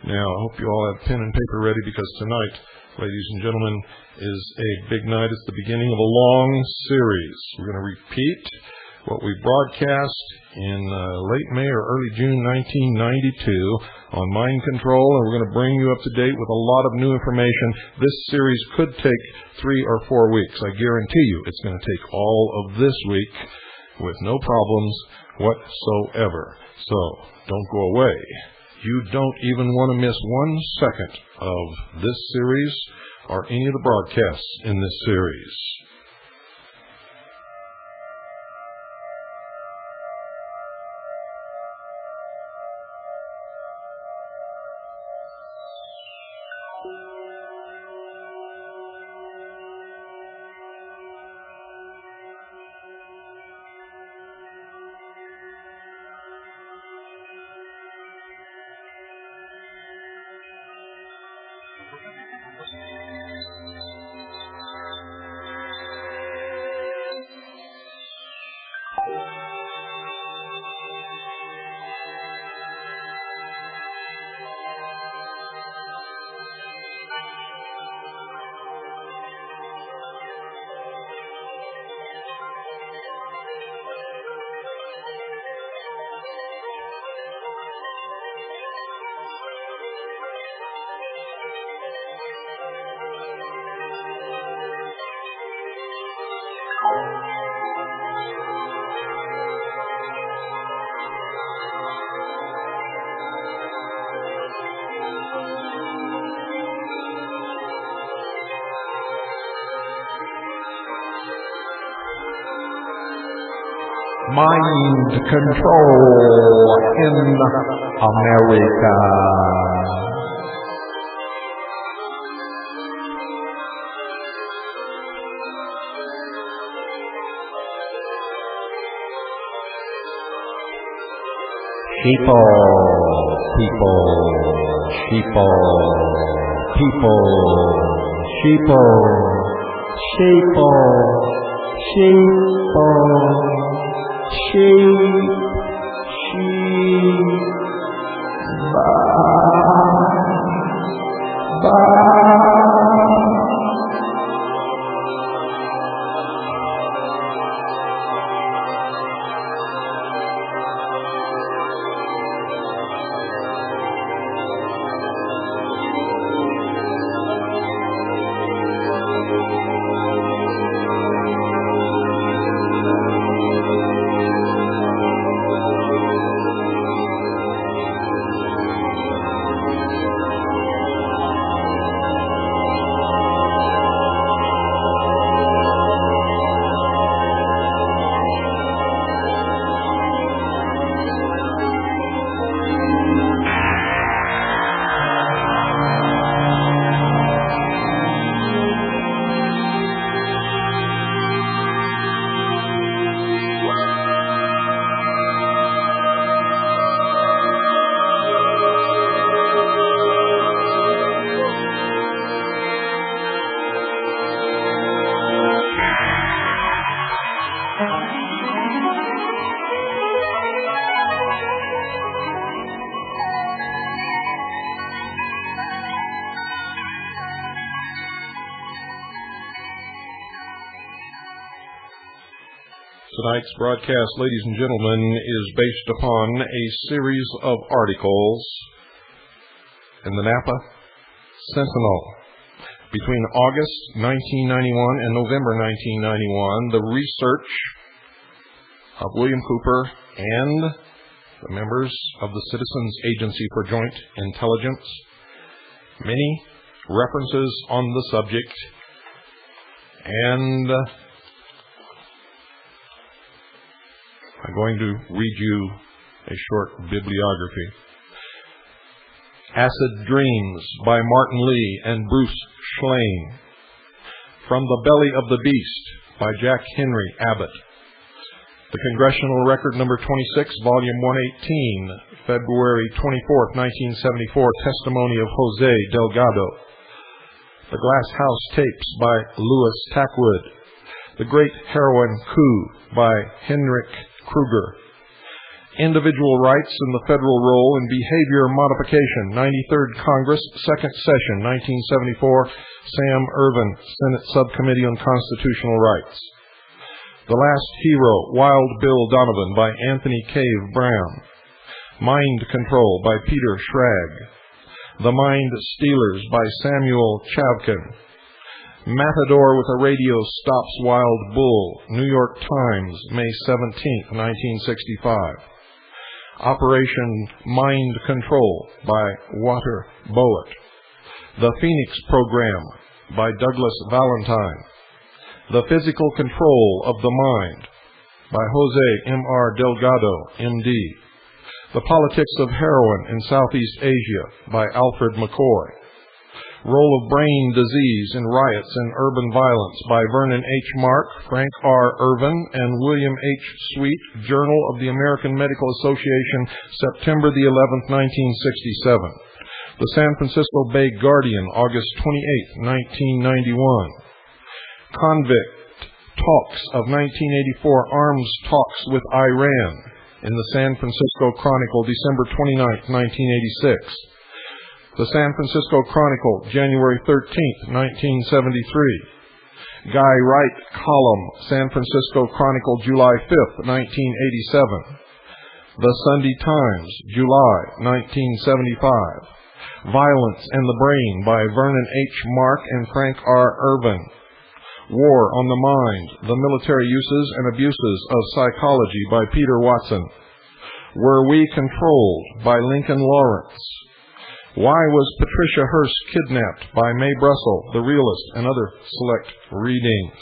Now, I hope you all have pen and paper ready, because tonight, ladies and gentlemen, is a big night. It's the beginning of a long series. We're going to repeat what we broadcast in late May or early June 1992 on mind control, and we're going to bring you up to date with a lot of new information. This series could take 3 or 4 weeks. I guarantee you it's going to take all of this week with no problems whatsoever. So don't go away. You don't even want to miss 1 second of this series or any of the broadcasts in this series. Mind control in America. People, Tonight's broadcast, ladies and gentlemen, is based upon a series of articles in the Napa Sentinel. Between August 1991 and November 1991, the research of William Cooper and the members of the Citizens Agency for Joint Intelligence, many references on the subject, and I'm going to read you a short bibliography. Acid Dreams by Martin Lee and Bruce Schlain. From the Belly of the Beast by Jack Henry Abbott. The Congressional Record number 26, volume 118, February 24, 1974, testimony of Jose Delgado. The Glass House Tapes by Louis Tackwood. The Great Heroin Coup by Henrik Kruger. Individual Rights and the Federal Role in Behavior Modification, 93rd Congress, 2nd Session, 1974, Sam Ervin, Senate Subcommittee on Constitutional Rights. The Last Hero, Wild Bill Donovan, by Anthony Cave Brown. Mind Control, by Peter Schrag. The Mind Stealers, by Samuel Chavkin. Matador with a Radio Stops Wild Bull, New York Times, May 17, 1965. Operation Mind Control, by Walter Bullitt. The Phoenix Program, by Douglas Valentine. The Physical Control of the Mind, by Jose M.R. Delgado, M.D. The Politics of Heroin in Southeast Asia, by Alfred McCoy. Role of Brain Disease in Riots and Urban Violence, by Vernon H. Mark, Frank R. Irvin, and William H. Sweet, Journal of the American Medical Association, September the 11th, 1967. The San Francisco Bay Guardian, August 28, 1991. Convict Talks of 1984 Arms Talks with Iran in the San Francisco Chronicle, December 29, 1986. The San Francisco Chronicle, January 13, 1973. Guy Wright Column, San Francisco Chronicle, July 5, 1987. The Sunday Times, July 1975. Violence and the Brain, by Vernon H. Mark and Frank R. Irvin. War on the Mind, The Military Uses and Abuses of Psychology, by Peter Watson. Were We Controlled, by Lincoln Lawrence. Why Was Patricia Hearst Kidnapped, by Mae Brussell, The Realist, and other select readings.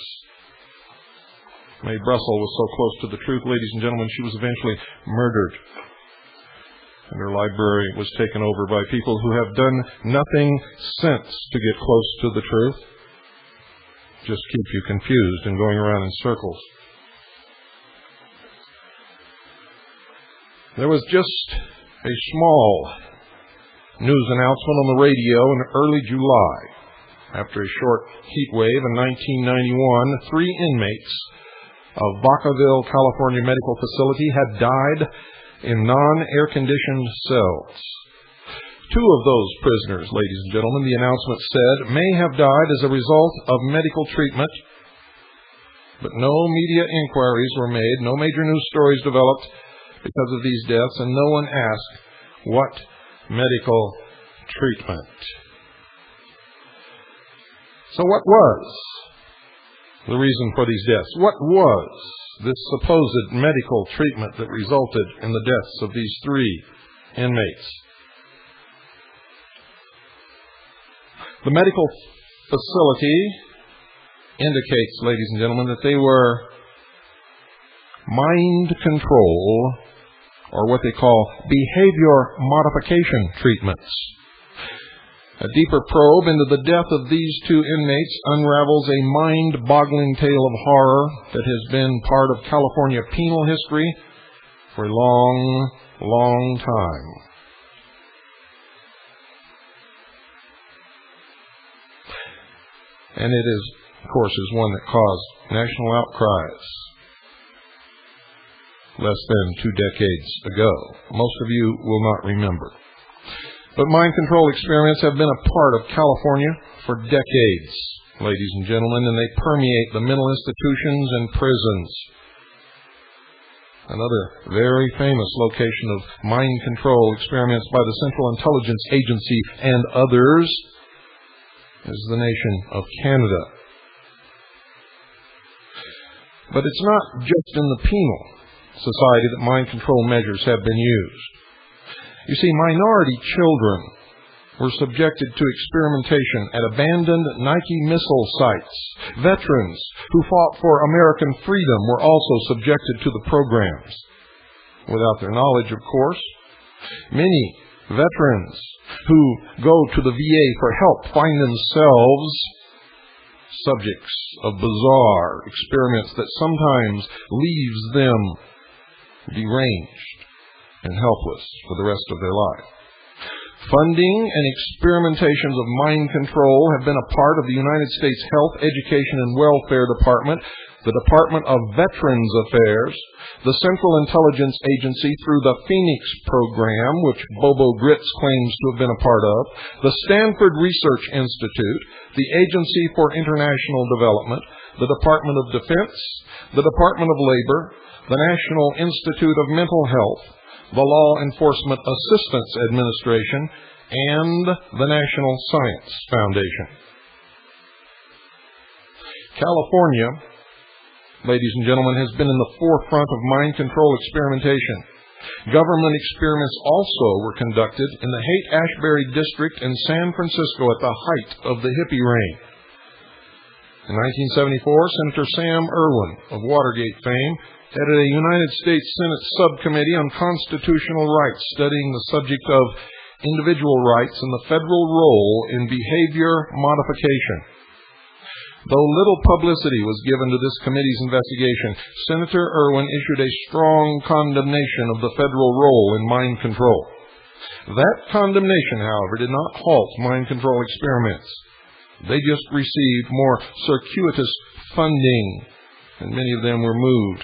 Mae Brussell was so close to the truth, ladies and gentlemen, she was eventually murdered. And her library was taken over by people who have done nothing since to get close to the truth. Just keep you confused and going around in circles. There was just a small news announcement on the radio in early July. After a short heat wave in 1991, 3 inmates of Vacaville, California Medical Facility had died in non-air-conditioned cells. 2 of those prisoners, ladies and gentlemen, the announcement said, may have died as a result of medical treatment, but no media inquiries were made, no major news stories developed because of these deaths, and no one asked what medical treatment. So what was the reason for these deaths? What was this supposed medical treatment that resulted in the deaths of these 3 inmates? The medical facility indicates, ladies and gentlemen, that they were mind control, or what they call behavior modification treatments. A deeper probe into the death of these 2 inmates unravels a mind-boggling tale of horror that has been part of California penal history for a long, long time. And it is, of course, one that caused national outcries less than 2 decades ago. Most of you will not remember. But mind control experiments have been a part of California for decades, ladies and gentlemen, and they permeate the mental institutions and prisons. Another very famous location of mind control experiments by the Central Intelligence Agency and others is the nation of Canada. But it's not just in the penal society that mind control measures have been used. You see, minority children were subjected to experimentation at abandoned Nike missile sites. Veterans who fought for American freedom were also subjected to the programs. Without their knowledge, of course. Many veterans who go to the VA for help find themselves subjects of bizarre experiments that sometimes leaves them deranged and helpless for the rest of their life. Funding and experimentations of mind control have been a part of the United States Health, Education, and Welfare Department the Department of Veterans Affairs, the Central Intelligence Agency through the Phoenix Program, which Bobo Gritz claims to have been a part of, the Stanford Research Institute, the Agency for International Development, the Department of Defense, the Department of Labor, the National Institute of Mental Health, the Law Enforcement Assistance Administration, and the National Science Foundation. California, ladies and gentlemen, has been in the forefront of mind control experimentation. Government experiments also were conducted in the Haight-Ashbury district in San Francisco at the height of the hippie reign. In 1974, Senator Sam Erwin of Watergate fame headed a United States Senate subcommittee on constitutional rights studying the subject of individual rights and the federal role in behavior modification. Though little publicity was given to this committee's investigation, Senator Erwin issued a strong condemnation of the federal role in mind control. That condemnation, however, did not halt mind control experiments. They just received more circuitous funding, and many of them were moved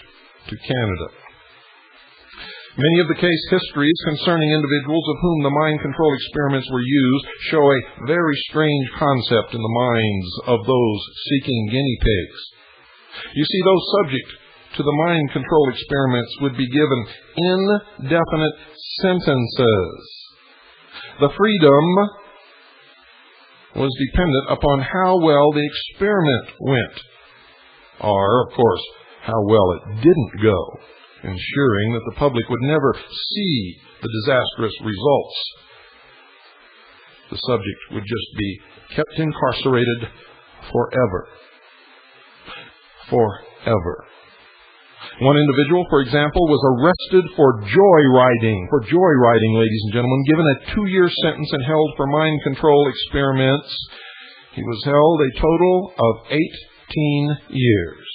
to Canada. Many of the case histories concerning individuals of whom the mind control experiments were used show a very strange concept in the minds of those seeking guinea pigs. You see, those subject to the mind control experiments would be given indefinite sentences. The freedom was dependent upon how well the experiment went, or, of course, how well it didn't go, ensuring that the public would never see the disastrous results. The subject would just be kept incarcerated forever. Forever. One individual, for example, was arrested for joyriding. For joyriding, ladies and gentlemen, given a 2-year sentence and held for mind control experiments. He was held a total of 18 years.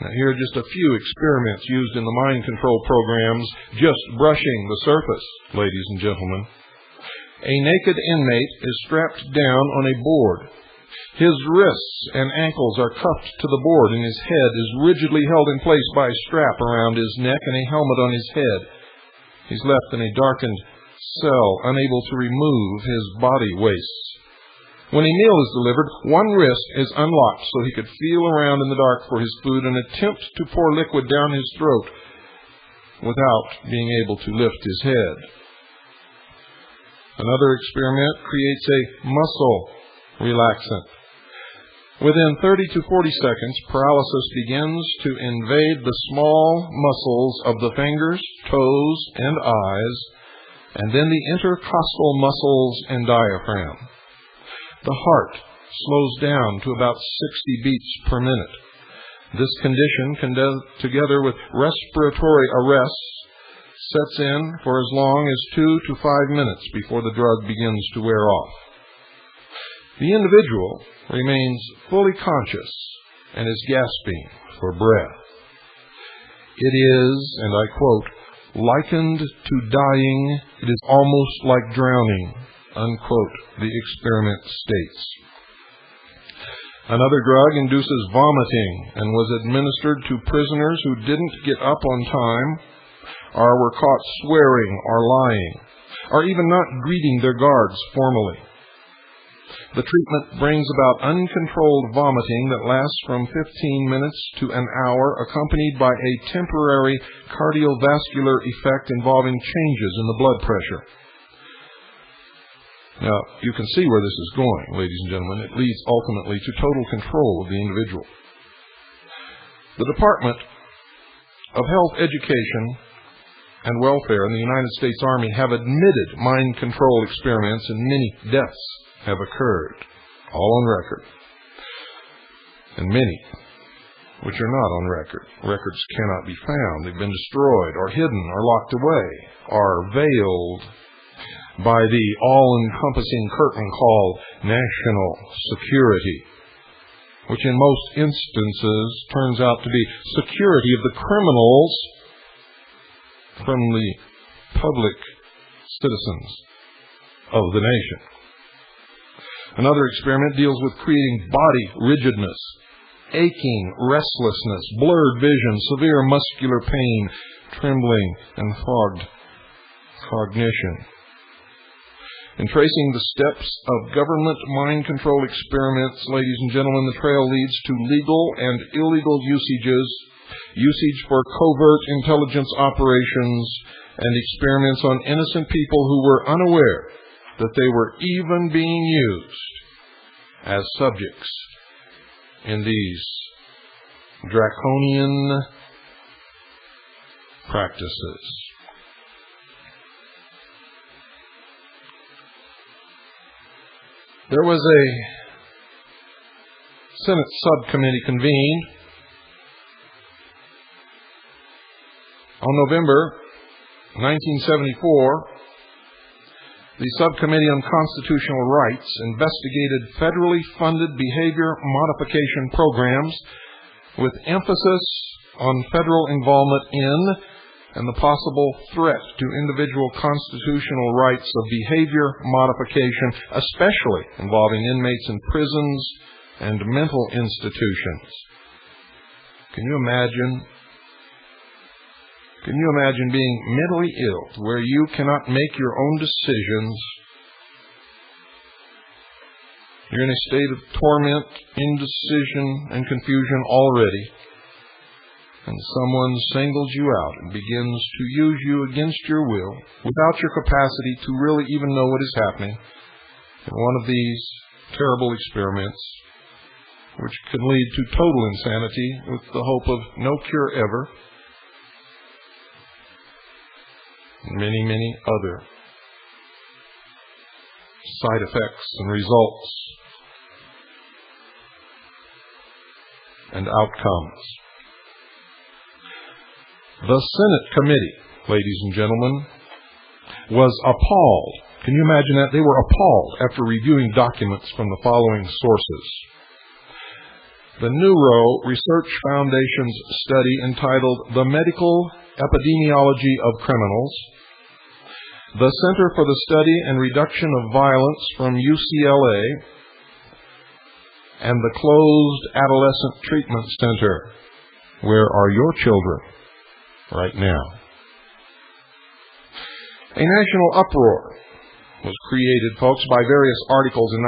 Now, here are just a few experiments used in the mind control programs, just brushing the surface, ladies and gentlemen. A naked inmate is strapped down on a board. His wrists and ankles are cuffed to the board, and his head is rigidly held in place by a strap around his neck and a helmet on his head. He's left in a darkened cell, unable to remove his body wastes. When a meal is delivered, one wrist is unlocked so he could feel around in the dark for his food and attempt to pour liquid down his throat without being able to lift his head. Another experiment creates a muscle relaxant. Within 30 to 40 seconds, paralysis begins to invade the small muscles of the fingers, toes, and eyes, and then the intercostal muscles and diaphragm. The heart slows down to about 60 beats per minute. This condition, together with respiratory arrests, sets in for as long as 2 to 5 minutes before the drug begins to wear off. The individual remains fully conscious and is gasping for breath. It is, and I quote, likened to dying. It is almost like drowning, unquote, the experiment states. Another drug induces vomiting and was administered to prisoners who didn't get up on time, or were caught swearing or lying, or even not greeting their guards formally. The treatment brings about uncontrolled vomiting that lasts from 15 minutes to an hour, accompanied by a temporary cardiovascular effect involving changes in the blood pressure. Now, you can see where this is going, ladies and gentlemen. It leads ultimately to total control of the individual. The Department of Health, Education, and Welfare in the United States Army have admitted mind control experiments, and many deaths have occurred, all on record. And many which are not on record. Records cannot be found. They've been destroyed or hidden or locked away or veiled by the all-encompassing curtain called national security, which in most instances turns out to be security of the criminals from the public citizens of the nation. Another experiment deals with creating body rigidness. aching, restlessness, blurred vision, severe muscular pain, trembling, and fogged cognition. In tracing the steps of government mind control experiments, ladies and gentlemen, the trail leads to legal and illegal usage for covert intelligence operations, and experiments on innocent people who were unaware that they were even being used as subjects in these draconian practices. There was a Senate subcommittee convened on November 1974. The Subcommittee on Constitutional Rights investigated federally funded behavior modification programs with emphasis on federal involvement in and the possible threat to individual constitutional rights of behavior modification, especially involving inmates in prisons and mental institutions. Can you imagine being mentally ill to where you cannot make your own decisions? You're in a state of torment, indecision, and confusion already. And someone singles you out and begins to use you against your will, without your capacity to really even know what is happening, in one of these terrible experiments, which can lead to total insanity with the hope of no cure ever, and many, many other side effects and results and outcomes. The Senate committee, ladies and gentlemen, was appalled. Can you imagine that? They were appalled after reviewing documents from the following sources. The Neuro Research Foundation's study entitled The Medical Epidemiology of Criminals, the Center for the Study and Reduction of Violence from UCLA, and the Closed Adolescent Treatment Center. Where are your children right now? A national uproar was created, folks, by various articles in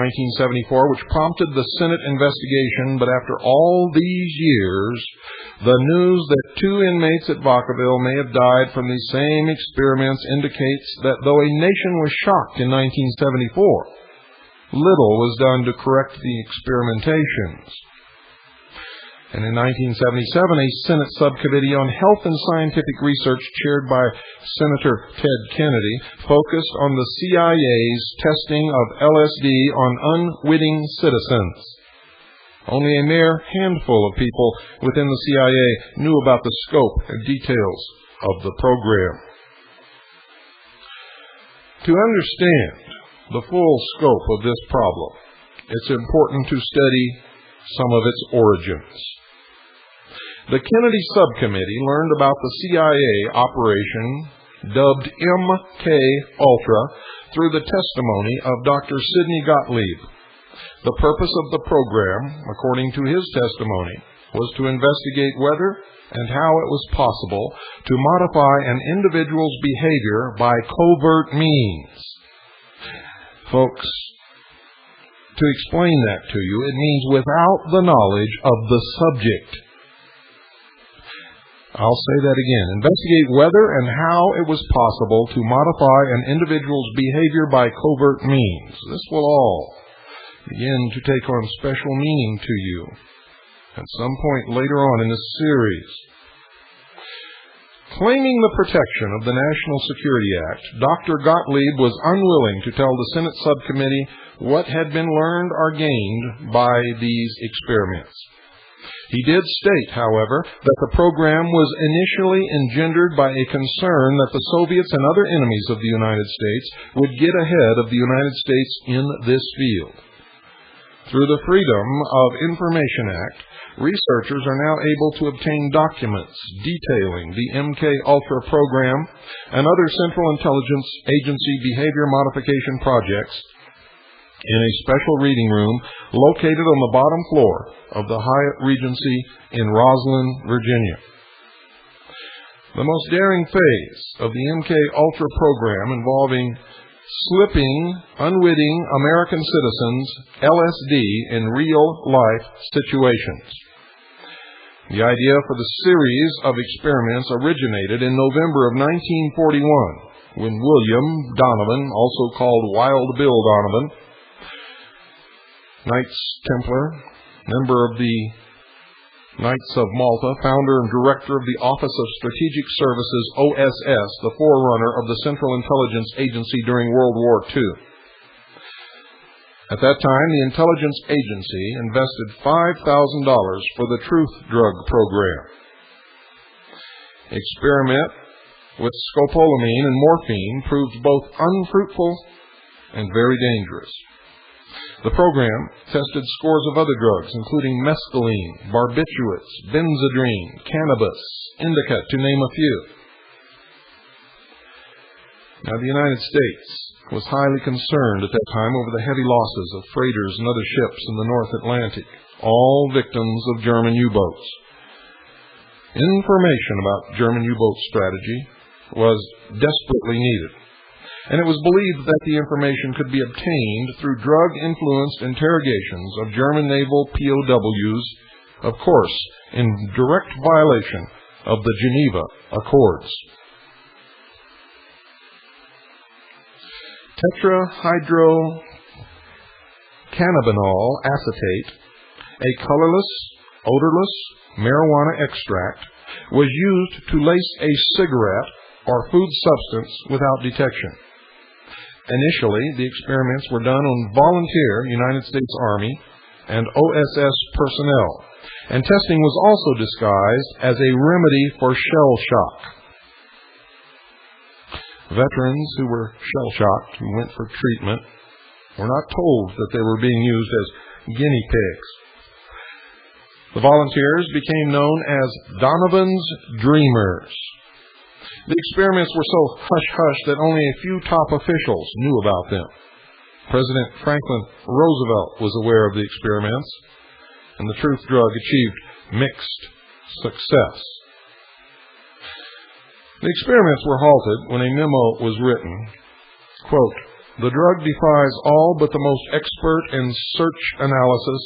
1974 which prompted the Senate investigation, but after all these years, the news that 2 inmates at Vacaville may have died from these same experiments indicates that though a nation was shocked in 1974, little was done to correct the experimentations. And in 1977, a Senate subcommittee on health and scientific research chaired by Senator Ted Kennedy focused on the CIA's testing of LSD on unwitting citizens. Only a mere handful of people within the CIA knew about the scope and details of the program. To understand the full scope of this problem, it's important to study some of its origins. The Kennedy Subcommittee learned about the CIA operation, dubbed MK-Ultra, through the testimony of Dr. Sidney Gottlieb. The purpose of the program, according to his testimony, was to investigate whether and how it was possible to modify an individual's behavior by covert means. Folks, to explain that to you, it means without the knowledge of the subject. I'll say that again. Investigate whether and how it was possible to modify an individual's behavior by covert means. This will all begin to take on special meaning to you at some point later on in this series. Claiming the protection of the National Security Act, Dr. Gottlieb was unwilling to tell the Senate subcommittee what had been learned or gained by these experiments. He did state, however, that the program was initially engendered by a concern that the Soviets and other enemies of the United States would get ahead of the United States in this field. Through the Freedom of Information Act, researchers are now able to obtain documents detailing the MK-Ultra program and other Central Intelligence Agency behavior modification projects in a special reading room located on the bottom floor of the Hyatt Regency in Roslyn, Virginia. The most daring phase of the MK Ultra program involving slipping unwitting American citizens LSD in real-life situations. The idea for the series of experiments originated in November of 1941 when William Donovan, also called Wild Bill Donovan, Knights Templar, member of the Knights of Malta, founder and director of the Office of Strategic Services, OSS, the forerunner of the Central Intelligence Agency during World War II. At that time, the intelligence agency invested $5,000 for the Truth Drug program. Experiment with scopolamine and morphine proved both unfruitful and very dangerous. The program tested scores of other drugs, including mescaline, barbiturates, benzedrine, cannabis, indica, to name a few. Now, the United States was highly concerned at that time over the heavy losses of freighters and other ships in the North Atlantic, all victims of German U-boats. Information about German U-boat strategy was desperately needed, and it was believed that the information could be obtained through drug-influenced interrogations of German naval POWs, of course, in direct violation of the Geneva Accords. Tetrahydrocannabinol acetate, a colorless, odorless marijuana extract, was used to lace a cigarette or food substance without detection. Initially, the experiments were done on volunteer United States Army and OSS personnel, and testing was also disguised as a remedy for shell shock. Veterans who were shell-shocked, who went for treatment, were not told that they were being used as guinea pigs. The volunteers became known as Donovan's Dreamers. The experiments were so hush-hush that only a few top officials knew about them. President Franklin Roosevelt was aware of the experiments, and the truth drug achieved mixed success. The experiments were halted when a memo was written. Quote, "The drug defies all but the most expert in search analysis,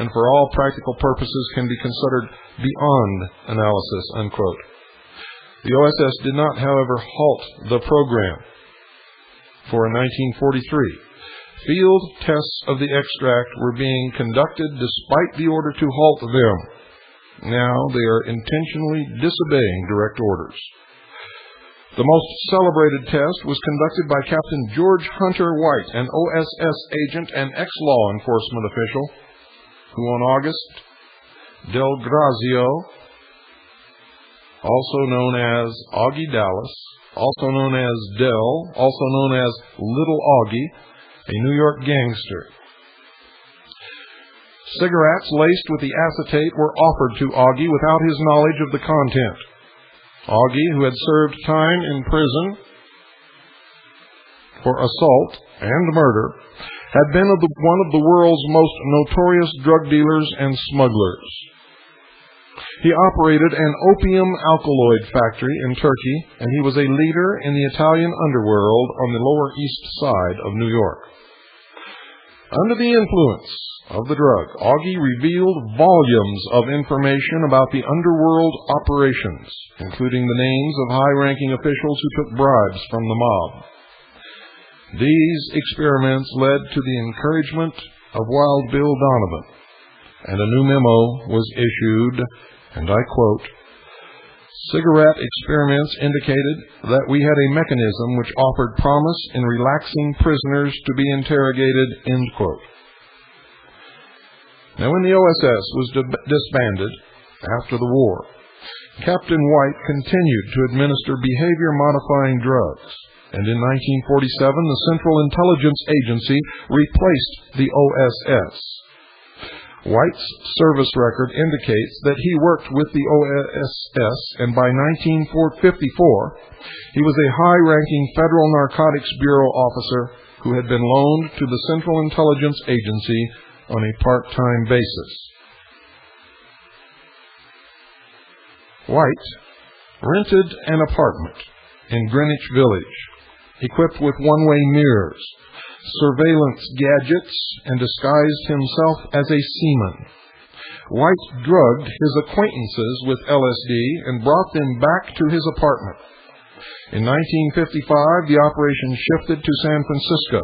and for all practical purposes can be considered beyond analysis," unquote. The OSS did not, however, halt the program. For in 1943, field tests of the extract were being conducted despite the order to halt them. Now they are intentionally disobeying direct orders. The most celebrated test was conducted by Captain George Hunter White, an OSS agent and ex-law enforcement official, who on August Del Grazio, also known as Augie Dallas, also known as Del, also known as Little Augie, a New York gangster. Cigarettes laced with the acetate were offered to Augie without his knowledge of the content. Augie, who had served time in prison for assault and murder, had been one of the world's most notorious drug dealers and smugglers. He operated an opium alkaloid factory in Turkey, and he was a leader in the Italian underworld on the Lower East Side of New York. Under the influence of the drug, Augie revealed volumes of information about the underworld operations, including the names of high-ranking officials who took bribes from the mob. These experiments led to the encouragement of Wild Bill Donovan, and a new memo was issued, and I quote, "Cigarette experiments indicated that we had a mechanism which offered promise in relaxing prisoners to be interrogated," end quote. Now, when the OSS was disbanded after the war, Captain White continued to administer behavior-modifying drugs, and in 1947, the Central Intelligence Agency replaced the OSS. White's service record indicates that he worked with the OSS, and by 1954, he was a high-ranking Federal Narcotics Bureau officer who had been loaned to the Central Intelligence Agency on a part-time basis. White rented an apartment in Greenwich Village, equipped with one-way mirrors, surveillance gadgets, and disguised himself as a seaman. White drugged his acquaintances with LSD and brought them back to his apartment. In 1955, the operation shifted to San Francisco.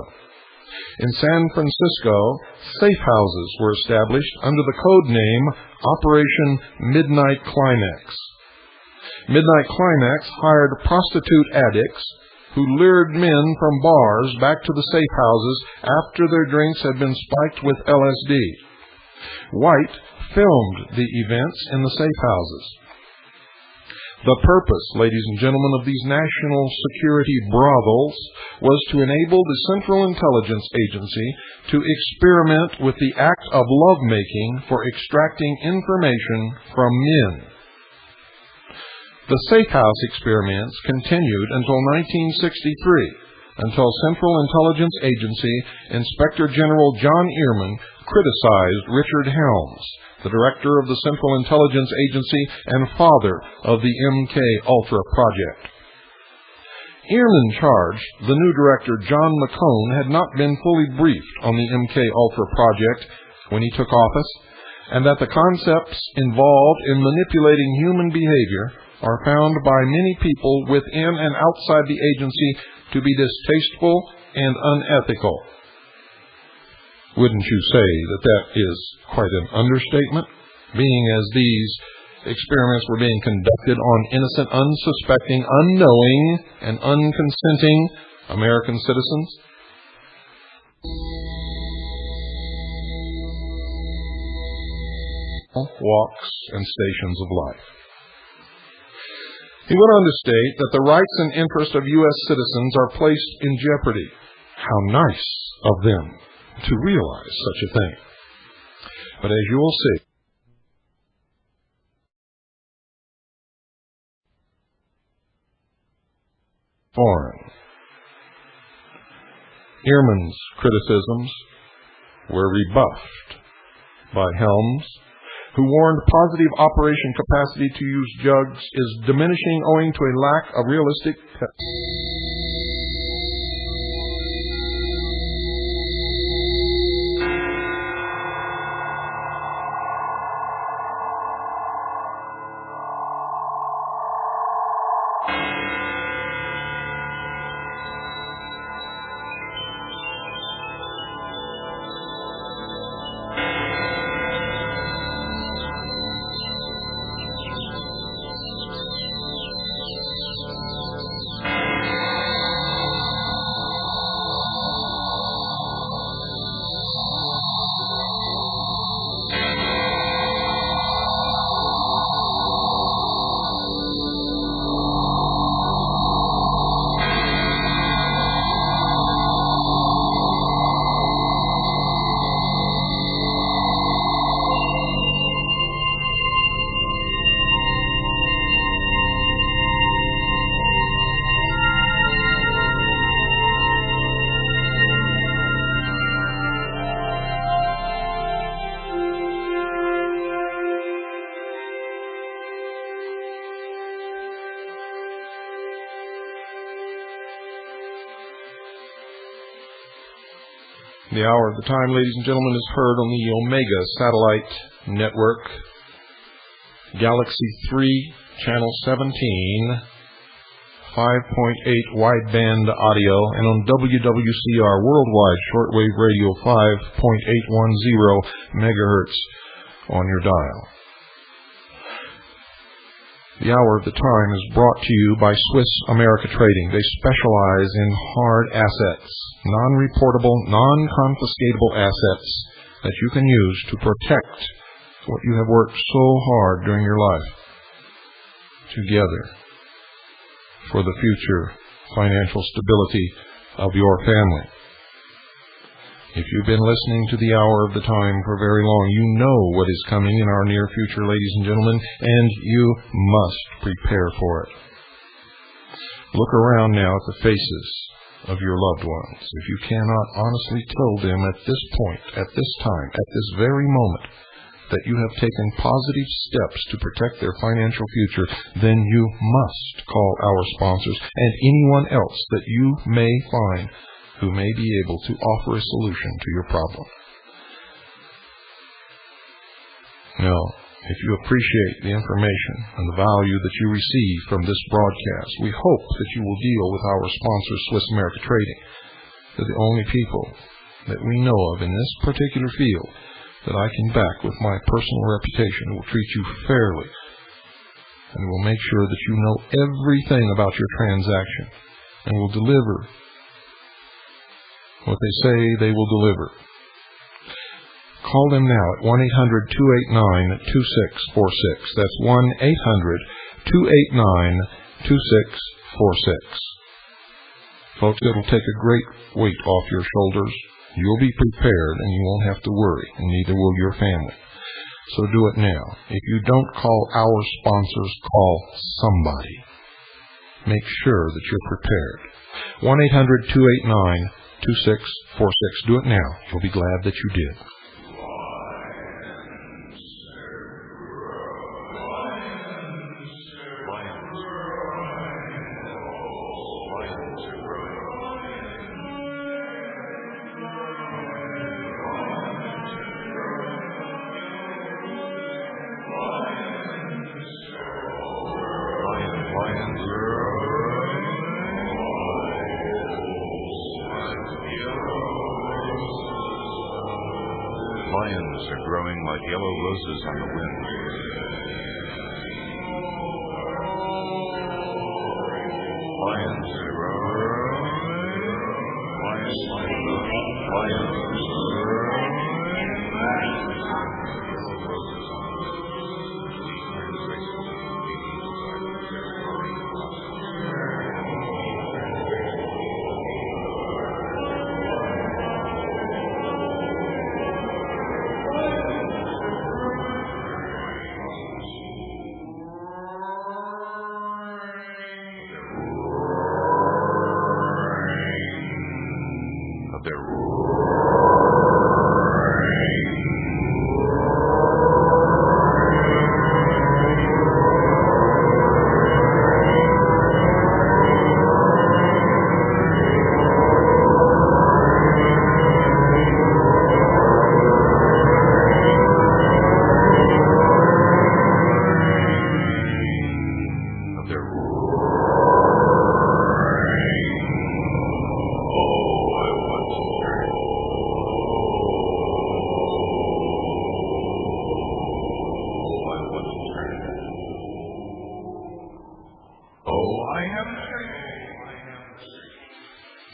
In San Francisco, safe houses were established under the code name Operation Midnight Climax. Midnight Climax hired prostitute addicts who lured men from bars back to the safe houses after their drinks had been spiked with LSD. White filmed the events in the safe houses. The purpose, ladies and gentlemen, of these national security brothels was to enable the Central Intelligence Agency to experiment with the act of lovemaking for extracting information from men. The safe house experiments continued until 1963, until Central Intelligence Agency Inspector General John Ehrman criticized Richard Helms, the director of the Central Intelligence Agency and father of the MK-Ultra project. Ehrman charged the new director, John McCone, had not been fully briefed on the MK-Ultra project when he took office, and that the concepts involved in manipulating human behavior are found by many people within and outside the agency to be distasteful and unethical. Wouldn't you say that that is quite an understatement, being as these experiments were being conducted on innocent, unsuspecting, unknowing, and unconsenting American citizens? Walks and stations of life. He went on to state that the rights and interests of U.S. citizens are placed in jeopardy. How nice of them to realize such a thing. But as you will see, foreign. Ehrman's criticisms were rebuffed by Helms, who warned positive operation capacity to use drugs is diminishing owing to a lack of realistic The hour of the time, ladies and gentlemen, is heard on the Omega satellite network, Galaxy 3, Channel 17, 5.8 wideband audio, and on WWCR worldwide shortwave radio 5.810 megahertz on your dial. The hour of the time is brought to you by Swiss America Trading. They specialize in hard assets, non-reportable, non-confiscatable assets that you can use to protect what you have worked so hard during your life together for the future financial stability of your family. If you've been listening to the hour of the time for very long, you know what is coming in our near future, ladies and gentlemen, and you must prepare for it. Look around now at the faces of your loved ones, if you cannot honestly tell them at this point, at this time, at this very moment, that you have taken positive steps to protect their financial future, then you must call our sponsors and anyone else that you may find who may be able to offer a solution to your problem. Now, if you appreciate the information and the value that you receive from this broadcast, we hope that you will deal with our sponsor, Swiss America Trading. They're the only people that we know of in this particular field that I can back with my personal reputation, will treat you fairly, and will make sure that you know everything about your transaction, and will deliver what they say they will deliver. Call them now at 1-800-289-2646. That's 1-800-289-2646. Folks, it'll take a great weight off your shoulders. You'll be prepared and you won't have to worry, and neither will your family. So do it now. If you don't call our sponsors, call somebody. Make sure that you're prepared. 1-800-289-2646. Do it now. You'll be glad that you did. Lions are growing like yellow roses on the wind. Lions are growing. Lions.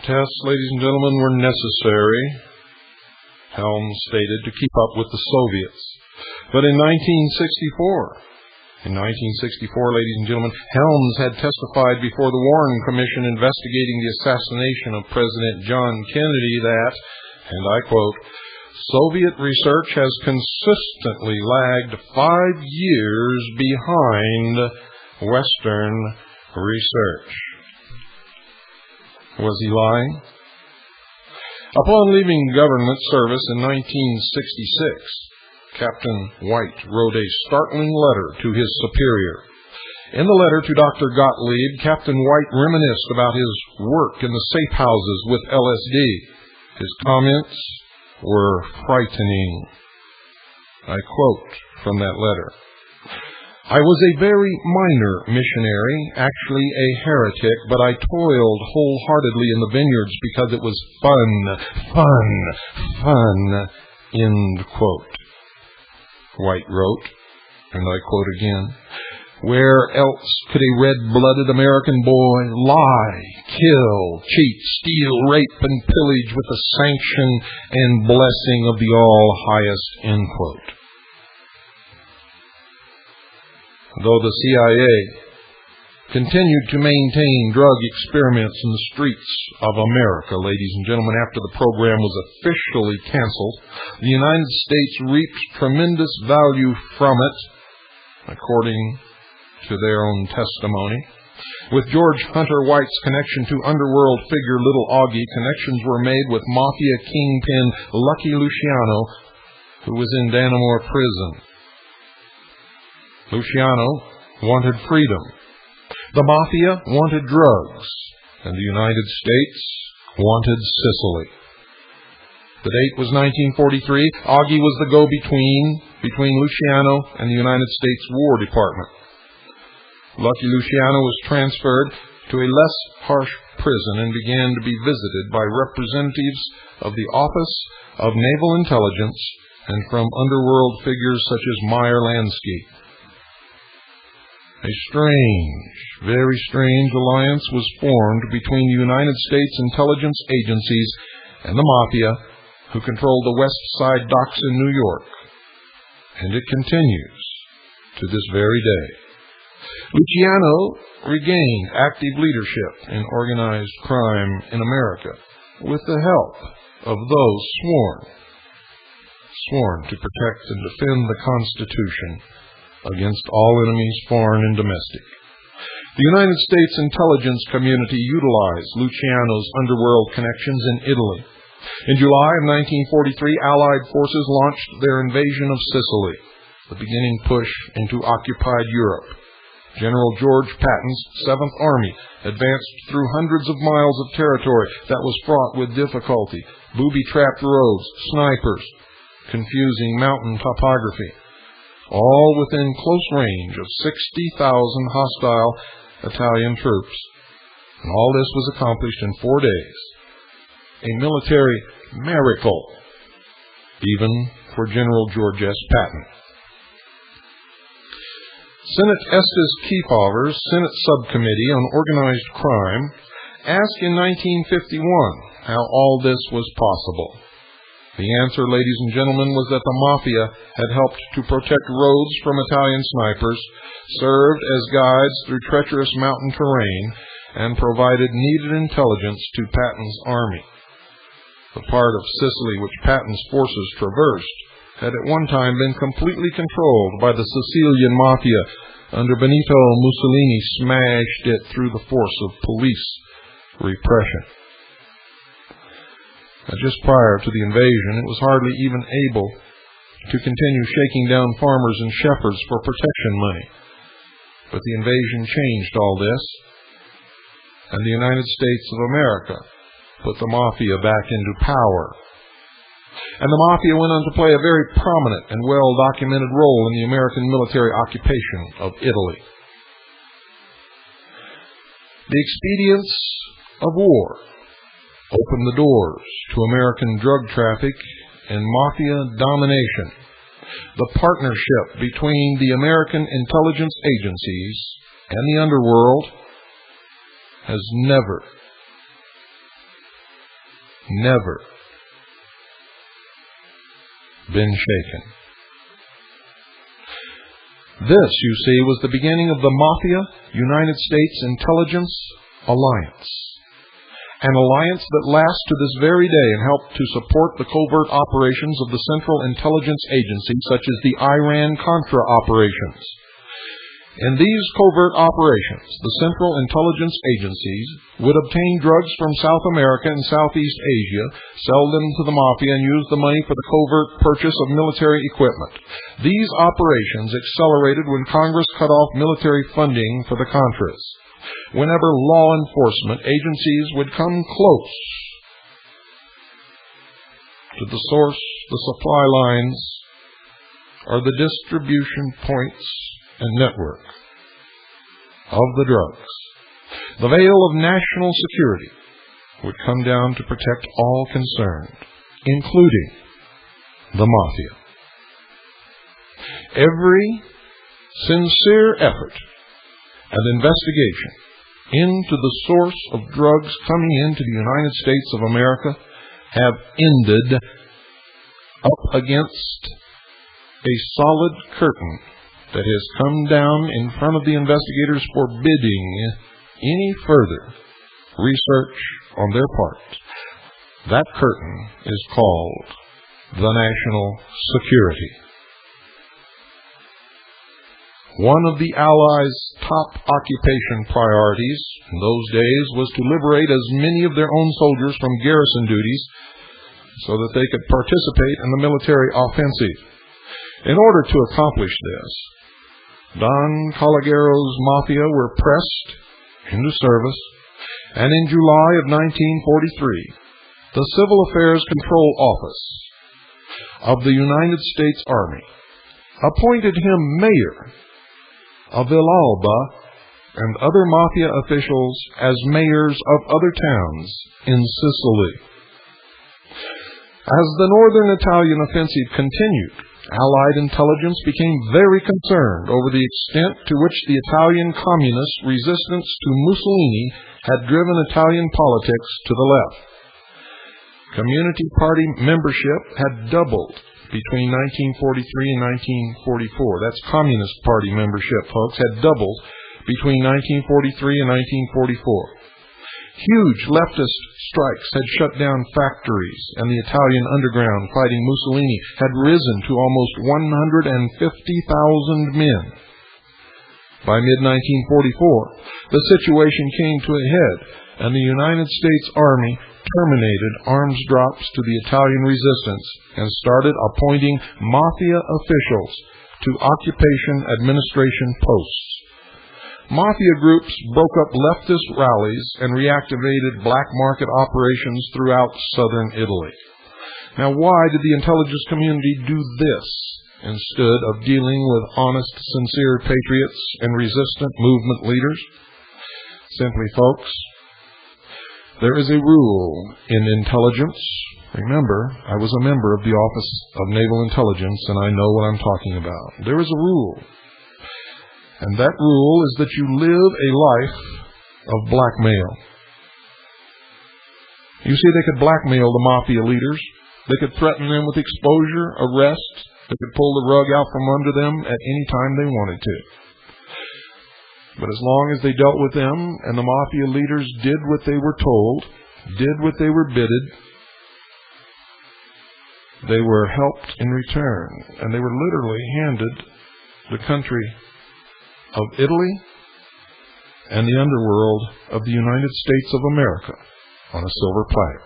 Tests, ladies and gentlemen, were necessary, Helms stated, to keep up with the Soviets. But in 1964, ladies and gentlemen, Helms had testified before the Warren Commission investigating the assassination of President John Kennedy that, and I quote, Soviet research has consistently lagged 5 years behind Western research. Was he lying? Upon leaving government service in 1966, Captain White wrote a startling letter to his superior. In the letter to Dr. Gottlieb, Captain White reminisced about his work in the safe houses with LSD. His comments were frightening. I quote from that letter. I was a very minor missionary, actually a heretic, but I toiled wholeheartedly in the vineyards because it was fun, end quote. White wrote, and I quote again, where else could a red-blooded American boy lie, kill, cheat, steal, rape, and pillage with the sanction and blessing of the All-Highest, end quote. Though the CIA continued to maintain drug experiments in the streets of America, ladies and gentlemen, after the program was officially canceled, the United States reaped tremendous value from it, according to their own testimony. With George Hunter White's connection to underworld figure Little Augie, connections were made with mafia kingpin Lucky Luciano, who was in Dannemora prison. Luciano wanted freedom. The mafia wanted drugs, and the United States wanted Sicily. The date was 1943. Augie was the go-between between Luciano and the United States War Department. Lucky Luciano was transferred to a less harsh prison and began to be visited by representatives of the Office of Naval Intelligence and from underworld figures such as Meyer Lansky. A strange, very strange alliance was formed between the United States intelligence agencies and the mafia, who controlled the West Side docks in New York. And it continues to this very day. Luciano regained active leadership in organized crime in America with the help of those sworn to protect and defend the Constitution against all enemies, foreign and domestic. The United States intelligence community utilized Luciano's underworld connections in Italy. In July of 1943, Allied forces launched their invasion of Sicily, the beginning push into occupied Europe. General George Patton's 7th Army advanced through hundreds of miles of territory that was fraught with difficulty, booby-trapped roads, snipers, confusing mountain topography, all within close range of 60,000 hostile Italian troops. And all this was accomplished in 4 days. A military miracle, even for General George S. Patton. Senate Estes Kefauver's Senate Subcommittee on Organized Crime asked in 1951 how all this was possible. The answer, ladies and gentlemen, was that the mafia had helped to protect roads from Italian snipers, served as guides through treacherous mountain terrain, and provided needed intelligence to Patton's army. The part of Sicily which Patton's forces traversed had at one time been completely controlled by the Sicilian mafia. Under Benito Mussolini smashed it through the force of police repression. Now, just prior to the invasion, it was hardly even able to continue shaking down farmers and shepherds for protection money. But the invasion changed all this, and the United States of America put the mafia back into power. And the mafia went on to play a very prominent and well-documented role in the American military occupation of Italy. The expedients of war opened the doors to American drug traffic and mafia domination. The partnership between the American intelligence agencies and the underworld has never been shaken. This, you see, was the beginning of the Mafia-United States Intelligence Alliance, an alliance that lasts to this very day and helped to support the covert operations of the Central Intelligence Agency, such as the Iran-Contra operations. In these covert operations, the Central Intelligence Agencies would obtain drugs from South America and Southeast Asia, sell them to the Mafia, and use the money for the covert purchase of military equipment. These operations accelerated when Congress cut off military funding for the Contras. Whenever law enforcement agencies would come close to the source, the supply lines, or the distribution points and network of the drugs, the veil of national security would come down to protect all concerned, including the Mafia. Every sincere effort and investigation into the source of drugs coming into the United States of America have ended up against a solid curtain that has come down in front of the investigators, forbidding any further research on their part. That curtain is called the national security. One of the Allies' top occupation priorities in those days was to liberate as many of their own soldiers from garrison duties so that they could participate in the military offensive. In order to accomplish this, Don Caliguero's mafia were pressed into service, and in July of 1943, the Civil Affairs Control Office of the United States Army appointed him mayor of Villalba and other mafia officials as mayors of other towns in Sicily. As the northern Italian offensive continued, Allied intelligence became very concerned over the extent to which the Italian communist resistance to Mussolini had driven Italian politics to the left. Community Party membership had doubled between 1943 and 1944. That's Communist Party membership, folks, had doubled between 1943 and 1944. Huge leftist strikes had shut down factories, and the Italian underground fighting Mussolini had risen to almost 150,000 men. By mid-1944, the situation came to a head, and the United States Army terminated arms drops to the Italian resistance and started appointing mafia officials to occupation administration posts. Mafia groups broke up leftist rallies and reactivated black market operations throughout southern Italy. Now, why did the intelligence community do this instead of dealing with honest, sincere patriots and resistant movement leaders? Simply, folks, there is a rule in intelligence. Remember, I was a member of the Office of Naval Intelligence, and I know what I'm talking about. There is a rule. And that rule is that you live a life of blackmail. You see, they could blackmail the mafia leaders. They could threaten them with exposure, arrest. They could pull the rug out from under them at any time they wanted to. But as long as they dealt with them and the mafia leaders did what they were told, did what they were bidded, they were helped in return. And they were literally handed the country of Italy and the underworld of the United States of America on a silver platter.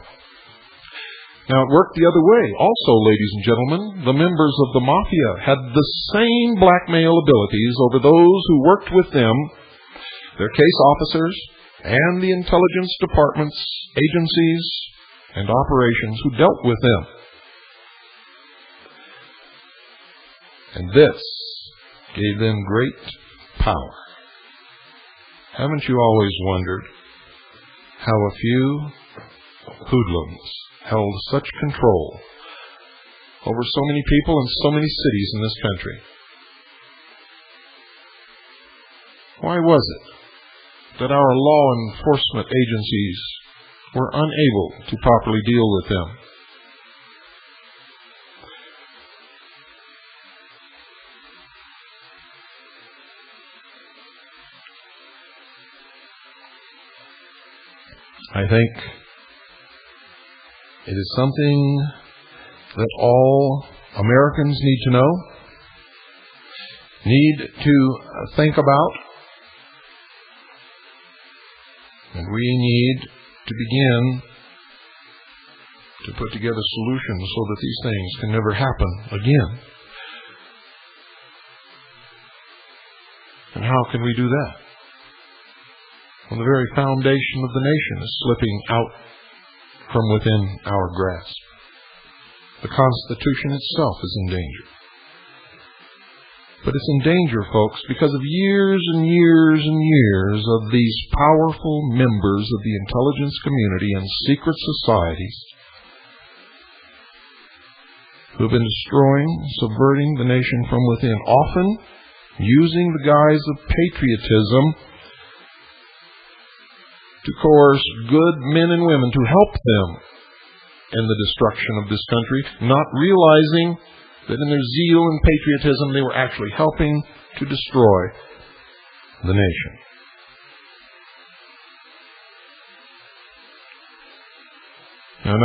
Now, it worked the other way. Also, ladies and gentlemen, the members of the mafia had the same blackmail abilities over those who worked with them, their case officers, and the intelligence departments, agencies, and operations who dealt with them. And this gave them great power. Haven't you always wondered how a few hoodlums held such control over so many people and so many cities in this country? Why was it that our law enforcement agencies were unable to properly deal with them? I think it is something that all Americans need to know, need to think about, and we need to begin to put together solutions so that these things can never happen again. And how can we do that? When the very foundation of the nation is slipping out from within our grasp. The Constitution itself is in danger. But it's in danger, folks, because of years and years and years of these powerful members of the intelligence community and secret societies who have been destroying, subverting the nation from within, often using the guise of patriotism to coerce good men and women to help them in the destruction of this country, not realizing that in their zeal and patriotism they were actually helping to destroy the nation. Now, in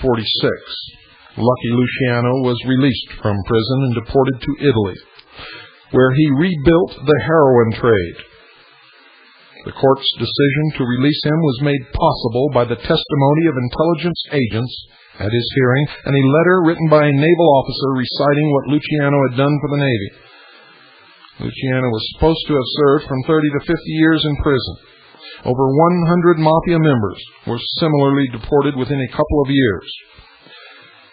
1946, Lucky Luciano was released from prison and deported to Italy. where he rebuilt the heroin trade. The court's decision to release him was made possible by the testimony of intelligence agents at his hearing and a letter written by a naval officer reciting what Luciano had done for the Navy. Luciano was supposed to have served from 30 to 50 years in prison. Over 100 Mafia members were similarly deported within a couple of years.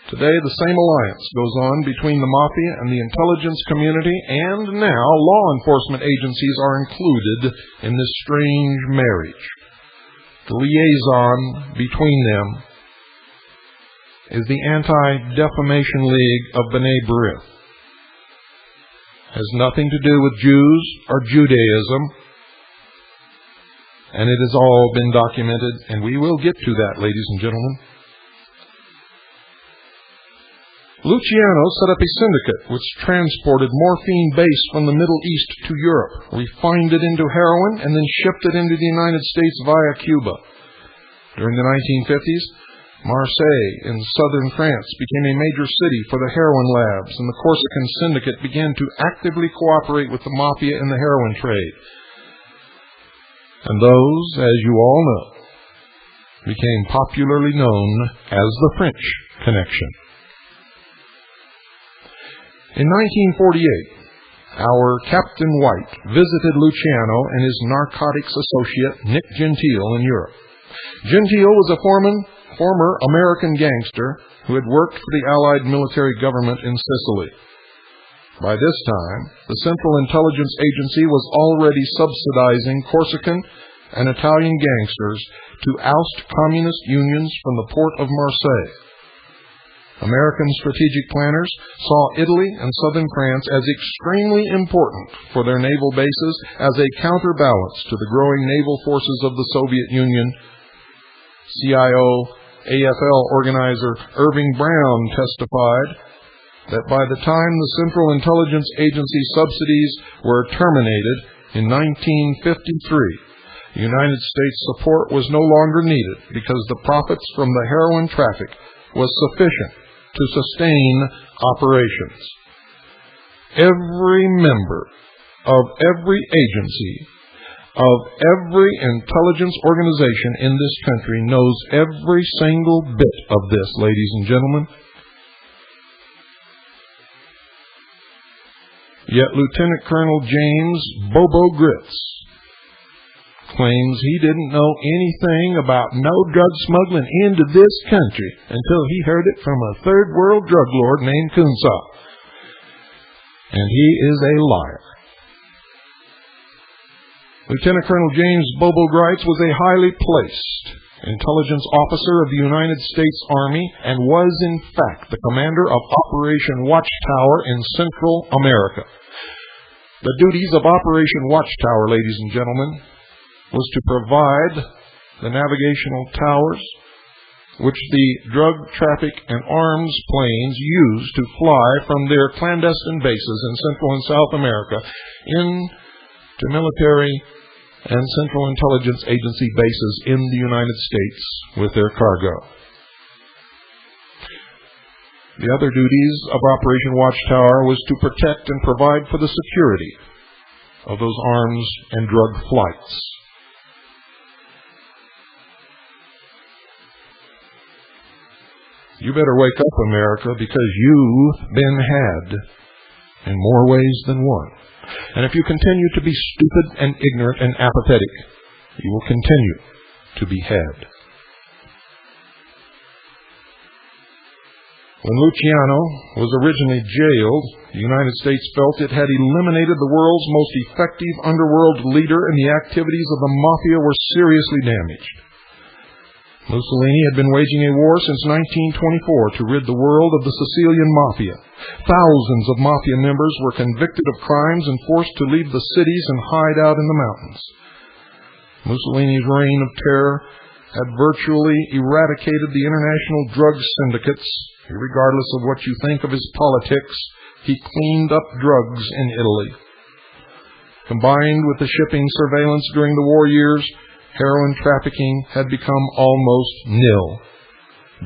Today, the same alliance goes on between the Mafia and the intelligence community, and now law enforcement agencies are included in this strange marriage. The liaison between them is the Anti-Defamation League of B'nai B'rith. Has nothing to do with Jews or Judaism, and it has all been documented, and we will get to that, ladies and gentlemen. Luciano set up a syndicate which transported morphine base from the Middle East to Europe, refined it into heroin, and then shipped it into the United States via Cuba. During the 1950s, Marseille in southern France became a major city for the heroin labs, and the Corsican syndicate began to actively cooperate with the Mafia in the heroin trade. And those, as you all know, became popularly known as the French Connection. In 1948, our Captain White visited Luciano and his narcotics associate, Nick Gentile, in Europe. Gentile was a former American gangster who had worked for the Allied military government in Sicily. By this time, the Central Intelligence Agency was already subsidizing Corsican and Italian gangsters to oust communist unions from the port of Marseille. American strategic planners saw Italy and southern France as extremely important for their naval bases as a counterbalance to the growing naval forces of the Soviet Union. CIO AFL organizer Irving Brown testified that by the time the Central Intelligence Agency subsidies were terminated in 1953, the United States support was no longer needed because the profits from the heroin traffic was sufficient to sustain operations. Every member of every agency, of every intelligence organization in this country knows every single bit of this, ladies and gentlemen. Yet Lieutenant Colonel James Bobo Grits claims he didn't know anything about no drug smuggling into this country until he heard it from a third world drug lord named Kunsa. And he is a liar. Lieutenant Colonel James Bobo Grits was a highly placed intelligence officer of the United States Army and was, in fact, the commander of Operation Watchtower in Central America. The duties of Operation Watchtower, ladies and gentlemen, was to provide the navigational towers which the drug traffic and arms planes used to fly from their clandestine bases in Central and South America into military and Central Intelligence Agency bases in the United States with their cargo. The other duties of Operation Watchtower was to protect and provide for the security of those arms and drug flights. You better wake up, America, because you've been had in more ways than one. And if you continue to be stupid and ignorant and apathetic, you will continue to be had. When Luciano was originally jailed, the United States felt it had eliminated the world's most effective underworld leader and the activities of the Mafia were seriously damaged. Mussolini had been waging a war since 1924 to rid the world of the Sicilian Mafia. Thousands of Mafia members were convicted of crimes and forced to leave the cities and hide out in the mountains. Mussolini's reign of terror had virtually eradicated the international drug syndicates. Regardless of what you think of his politics, he cleaned up drugs in Italy. Combined with the shipping surveillance during the war years, heroin trafficking had become almost nil.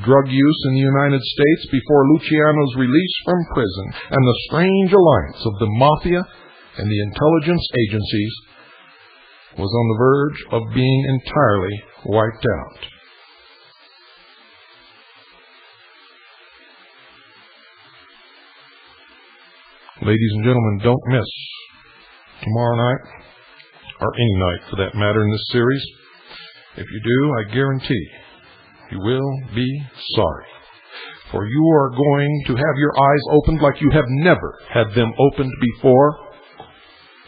Drug use in the United States before Luciano's release from prison and the strange alliance of the Mafia and the intelligence agencies was on the verge of being entirely wiped out. Ladies and gentlemen, don't miss tomorrow night, or any night for that matter in this series. If you do, I guarantee you will be sorry. For you are going to have your eyes opened like you have never had them opened before.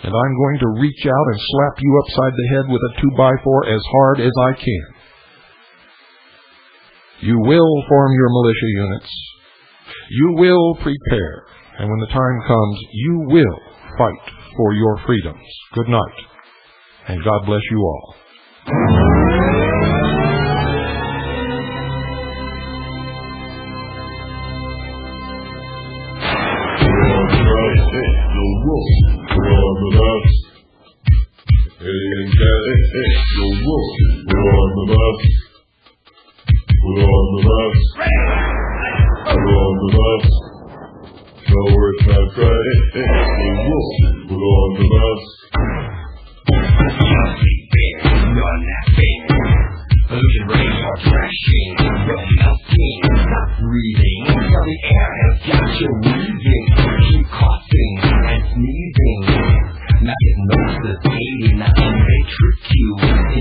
And I'm going to reach out and slap you upside the head with a 2x4 as hard as I can. You will form your militia units. You will prepare. And when the time comes, you will fight for your freedoms. Good night. And God bless you all. Pollution rays are crashing, you're melting, stop breathing, till the air has got you wheezing, keep coughing and sneezing. Diagnosis 89, they trick you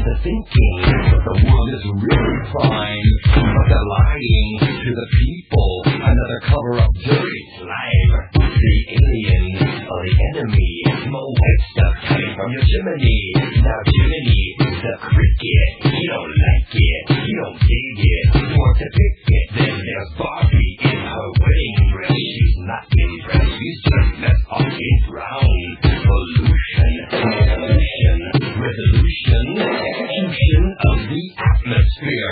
into thinking that the world is really fine, but they're lying to the people, another cover up dirty slime. The alien or the enemy, more white stuff coming from your chimney. Now Jiminy, the cricket, you don't like it, you don't dig it, you want to pick it. Then there's Barbie in her wedding dress, she's not impressed, she's just messed up in brown. Pollution, evolution, resolution, execution of the atmosphere.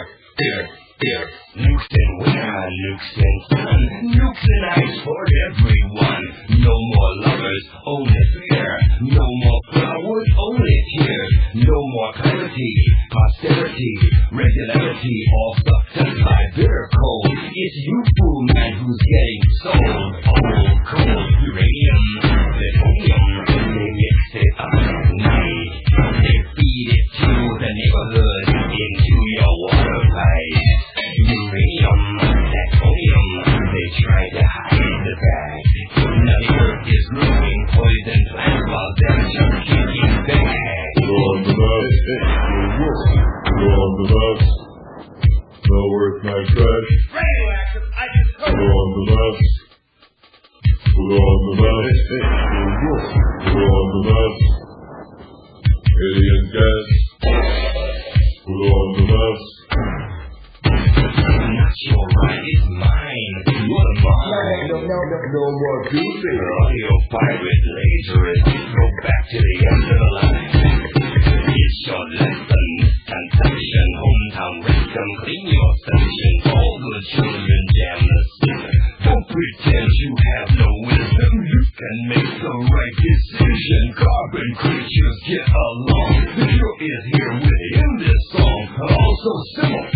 Nukes and winter, nukes and sun, nukes and ice for everyone. No more lovers, only fear. No more flowers, only tears. No more clarity, posterity, regularity, all sucked up by bitter cold. It's you, fool man, who's getting sold. Old, cold, uranium, plutonium, they mix it up at night. They feed it to the neighborhood, into your water pipe. Uranium, plutonium, they try to hide the fact. Now the earth is growing poison plants while they're just kicking back. Put on the bus, put on the bus, no worth my trash. Radioactive, I just heard. Put on the bus, put on the bus, put on the bus, alien gas, put on the bus. Not your right, it's mine. You're mine. No more goofing. Audio pirate, laserist, go back to the end of the line. It's your lesson, consumption, hometown rectum, clean your section. All the children jam the system. Don't pretend you have no wisdom. You can make the right decision. Carbon creatures get along. The cure is here within this song. Also simple.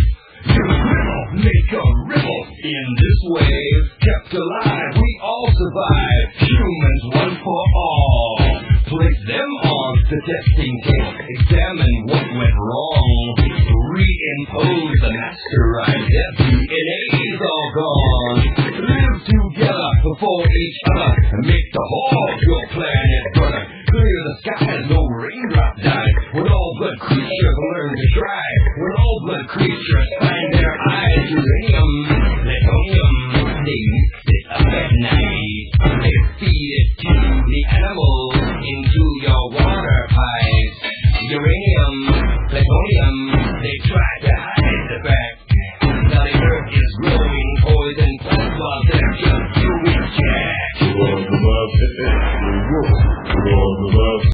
You will make a ripple in this wave. Kept alive, we all survive. Humans, one for all. Place them on the testing tape. Examine what went wrong. Reimpose the master right. Their DNA's all gone. Live together for each other. Make the whole your planet brother. Clear the skies, no raindrop dies. When all blood creatures learn to thrive. When all blood creatures find their eyes. Uranium, plutonium, they mix it up at night. They feed it to the animals, into your water pipes. Uranium, plutonium, they try to hide the fact. Now the earth is growing poison plants while they're just doing jack. Put on the bus, put